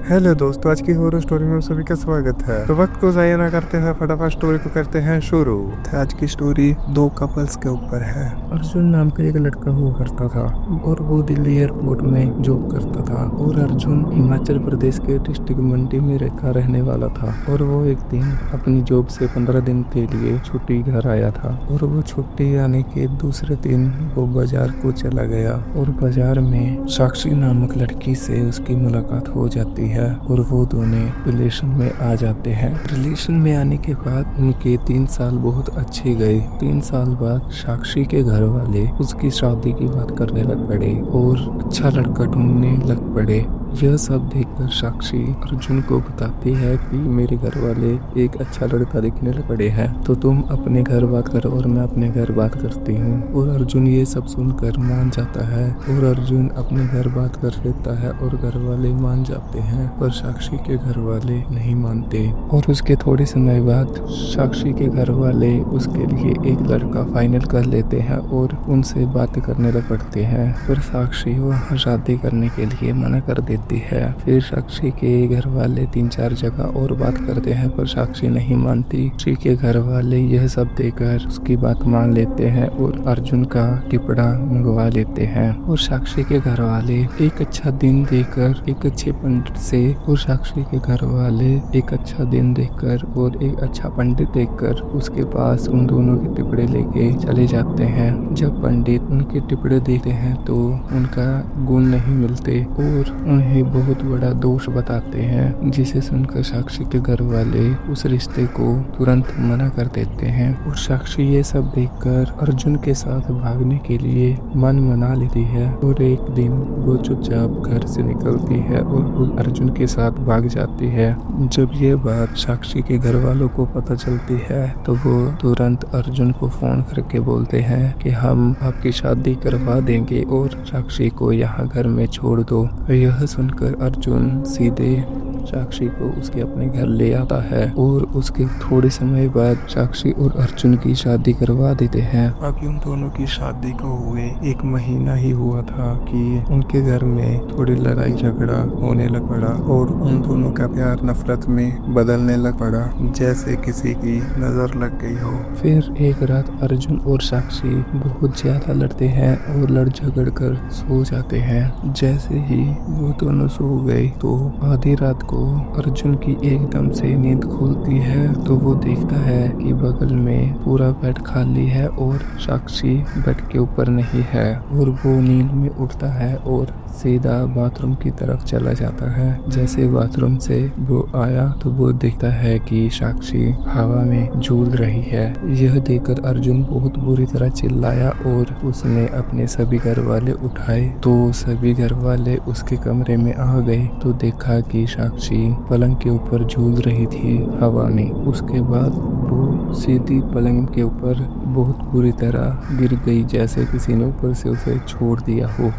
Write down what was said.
Hello दोस्तों, आज की हॉरर स्टोरी में आप सभी का स्वागत है। तो वक्त को जाया ना करते हैं, फटाफट स्टोरी को करते हैं शुरू। आज की स्टोरी दो कपल्स के ऊपर है। अर्जुन नाम का एक लड़का हुआ करता था और वो दिल्ली एयरपोर्ट में जॉब करता था और अर्जुन हिमाचल प्रदेश के डिस्ट्रिक्ट मंडी में रहने वाला था। और वो एक दिन अपनी जॉब से 15 दिन के लिए छुट्टी घर आया था और वो छुट्टी आने के दूसरे दिन वो बाजार को चला गया और बाजार में साक्षी नामक लड़की से उसकी मुलाकात हो जाती है और वो दोनों रिलेशन में आ जाते हैं। रिलेशन में आने के बाद उनके 3 साल बहुत अच्छे गए। 3 साल बाद साक्षी के घर वाले उसकी शादी की बात करने लग पड़े और अच्छा लड़का ढूंढने लग पड़े। यह सब देखकर साक्षी अर्जुन को बताती है कि मेरे घर वाले एक अच्छा लड़का देखने लग पड़े हैं, तो तुम अपने घर बात करो और मैं अपने घर बात करती हूँ। और अर्जुन ये सब सुनकर मान जाता है और अर्जुन अपने घर बात कर लेता है और घर वाले मान जाते हैं, पर साक्षी के घर वाले नहीं मानते। और उसके थोड़े समय बाद साक्षी के घर वाले उसके लिए एक लड़का फाइनल कर लेते हैं और उनसे बात करने लग पड़ते हैं, पर साक्षी वहाँ शादी करने के लिए मना कर देती है। फिर साक्षी के घर वाले 3-4 जगह और बात करते हैं, पर साक्षी नहीं मानती। साक्षी के घर वाले यह सब देखकर उसकी बात मान लेते हैं और अर्जुन का टिपड़ा मंगवा लेते हैं। और साक्षी के घर वाले एक अच्छा दिन देकर एक अच्छे पंडित से और साक्षी के घर वाले एक अच्छा दिन देखकर और एक अच्छा पंडित देखकर उसके पास उन दोनों के टिपड़े लेके चले जाते हैं। जब पंडित उनके टिपड़े देखते हैं तो उनका गुण नहीं मिलते और उन्हें बहुत बड़ा दोष बताते हैं, जिसे सुनकर साक्षी के घर वाले उस रिश्ते को तुरंत मना कर देते हैं। और साक्षी ये सब देखकर अर्जुन के साथ भागने के लिए मन बना लेती है और एक दिन वो चुपचाप घर से निकलती है और वो अर्जुन के साथ भाग जाती है। जब ये बात साक्षी के घर वालों को पता चलती है तो वो तुरंत अर्जुन को फोन करके बोलते हैं कि हम आपकी शादी करवा देंगे और साक्षी को यहाँ घर में छोड़ दो। यह सुनकर अर्जुन सीधे साक्षी को उसके अपने घर ले आता है और उसके थोड़े समय बाद साक्षी और अर्जुन की शादी करवा देते हैं। अभी उन दोनों की शादी को हुए 1 महीना ही हुआ था कि उनके घर में थोड़ी लड़ाई झगड़ा होने लग पड़ा और उन दोनों का प्यार नफरत में बदलने लग पड़ा, जैसे किसी की नजर लग गई हो। फिर एक रात अर्जुन और साक्षी बहुत ज्यादा लड़ते हैं और लड़ झगड़ कर सो जाते हैं। जैसे ही वो दोनों सो गए तो आधी रात को अर्जुन की एकदम से नींद खुलती है तो वो देखता है कि बगल में पूरा बेड खाली है और साक्षी बेड के ऊपर नहीं है। और वो नींद में उठता है और सीधा बाथरूम की तरफ चला जाता है। जैसे बाथरूम से वो आया तो वो देखता है कि साक्षी हवा में झूल रही है। यह देखकर अर्जुन बहुत बुरी तरह चिल्लाया और उसने अपने सभी घर वाले उठाए तो सभी घर वाले उसके कमरे में आ गए तो देखा कि साक्षी पलंग के ऊपर झूल रही थी हवा में। उसके बाद वो सीधी पलंग के ऊपर बहुत बुरी तरह गिर गई, जैसे किसी ने ऊपर से उसे छोड़ दिया हो।